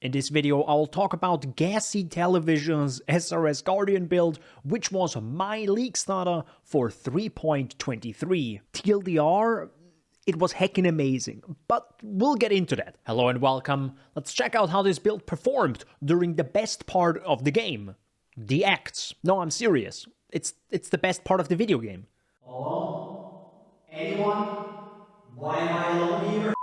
In this video, I'll talk about Gassy Television's SRS Guardian build, which was my league starter for 3.23. TLDR, it was heckin' amazing, but we'll get into that. Hello and welcome. Let's check out how this build performed during the best part of the game. The acts. No, I'm serious. It's the best part of the video game. Hello? Anyone? Why am I alone here?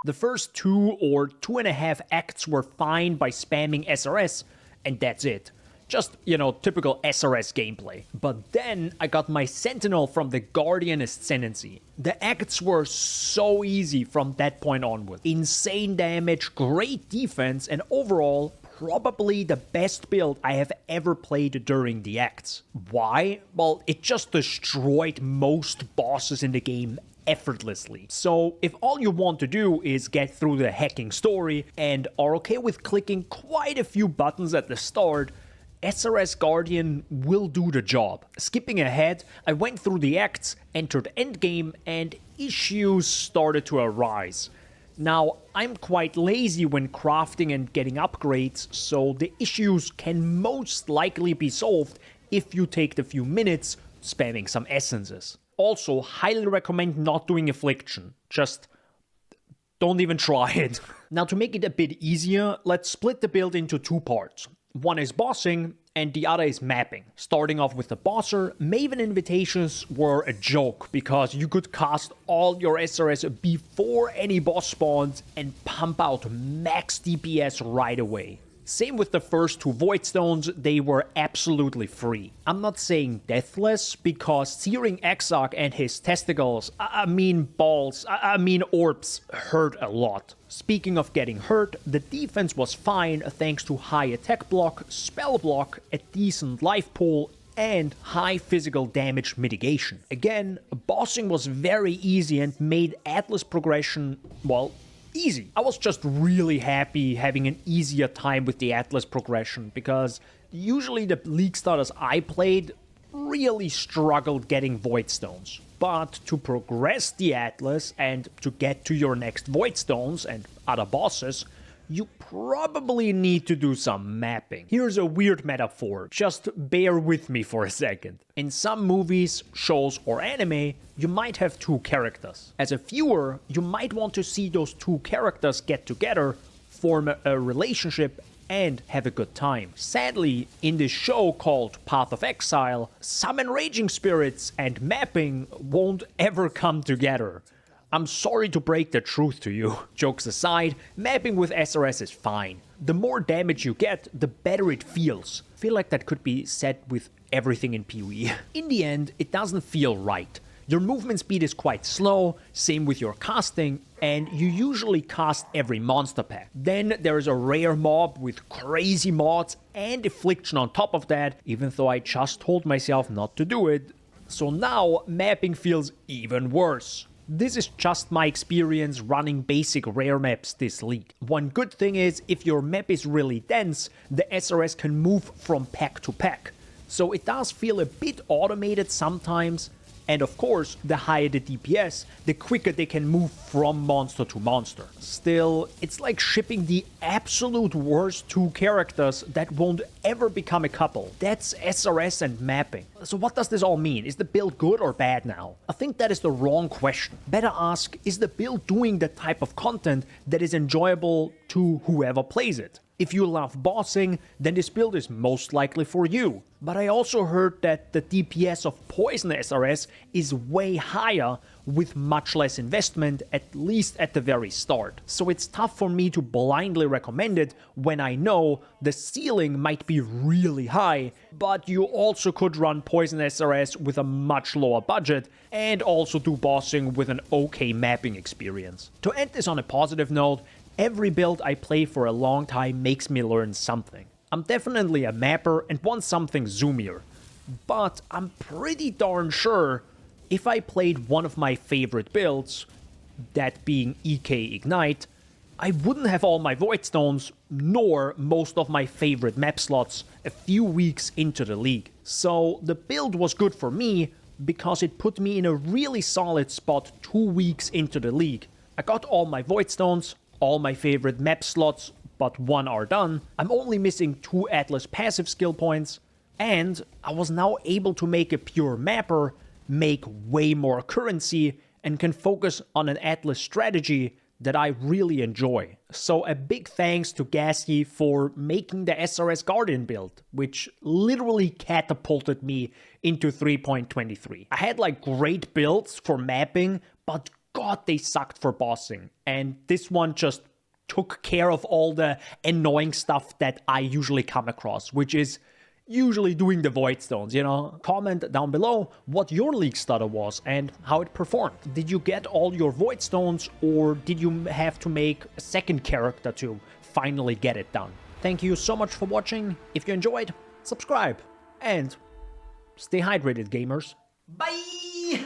The first 2 or 2.5 acts were fine by spamming SRS, and that's it. Just, typical SRS gameplay. But then I got my Sentinel from the Guardian Ascendancy. The acts were so easy from that point onward. Insane damage, great defense, and overall, probably the best build I have ever played during the acts. Why? Well, it just destroyed most bosses in the game effortlessly. So if all you want to do is get through the hacking story and are okay with clicking quite a few buttons at the start, SRS Guardian will do the job. Skipping ahead, I went through the acts, entered endgame, and issues started to arise. Now, I'm quite lazy when crafting and getting upgrades, so the issues can most likely be solved if you take the few minutes spamming some essences. Also, highly recommend not doing Affliction. Just don't even try it. Now, to make it a bit easier, let's split the build into 2 parts. One is bossing, and the other is mapping. Starting off with the bosser, Maven invitations were a joke, because you could cast all your SRS before any boss spawns and pump out max DPS right away. Same with the first 2 Voidstones, they were absolutely free. I'm not saying deathless, because searing Exarch and his testicles, orbs, hurt a lot. Speaking of getting hurt, the defense was fine thanks to high attack block, spell block, a decent life pool, and high physical damage mitigation. Again, bossing was very easy and made Atlas progression, well, easy. I was just really happy having an easier time with the Atlas progression, because usually the league starters I played really struggled getting Voidstones. But to progress the Atlas and to get to your next Voidstones and other bosses, you probably need to do some mapping. Here's a weird metaphor, just bear with me for a second. In some movies, shows or anime, you might have 2 characters. As a viewer, you might want to see those 2 characters get together, form a relationship, and have a good time. Sadly, in this show called Path of Exile, some enraging spirits and mapping won't ever come together. I'm sorry to break the truth to you. Jokes aside, mapping with SRS is fine. The more damage you get, the better it feels. I feel like that could be said with everything in PoE. In the end, it doesn't feel right. Your movement speed is quite slow, same with your casting, and you usually cast every monster pack. Then there is a rare mob with crazy mods and Affliction on top of that, even though I just told myself not to do it. So now, mapping feels even worse. This is just my experience running basic rare maps this league. One good thing is, if your map is really dense, the SRS can move from pack to pack. So it does feel a bit automated sometimes, and of course, the higher the DPS, the quicker they can move from monster to monster. Still, it's like shipping the absolute worst 2 characters that won't ever become a couple. That's SRS and mapping. So what does this all mean? Is the build good or bad now? I think that is the wrong question. Better ask, is the build doing the type of content that is enjoyable to whoever plays it? If you love bossing, then this build is most likely for you. But I also heard that the DPS of Poison SRS is way higher with much less investment, at least at the very start. So it's tough for me to blindly recommend it when I know the ceiling might be really high, but you also could run Poison SRS with a much lower budget and also do bossing with an okay mapping experience. To end this on a positive note, every build I play for a long time makes me learn something. I'm definitely a mapper and want something zoomier, but I'm pretty darn sure if I played one of my favorite builds, that being EK Ignite, I wouldn't have all my Voidstones nor most of my favorite map slots a few weeks into the league. So the build was good for me because it put me in a really solid spot 2 weeks into the league. I got all my Voidstones, all my favorite map slots, but 1 are done. I'm only missing 2 Atlas passive skill points, and I was now able to make a pure mapper, make way more currency, and can focus on an Atlas strategy that I really enjoy. So a big thanks to Gassy for making the SRS Guardian build, which literally catapulted me into 3.23. I had like great builds for mapping, but god they sucked for bossing, and this one just took care of all the annoying stuff that I usually come across, which is usually doing the Voidstones, you know? Comment down below what your league stutter was and how it performed. Did you get all your Voidstones, or did you have to make a second character to finally get it done? Thank you so much for watching. If you enjoyed, subscribe, and stay hydrated, gamers. Bye!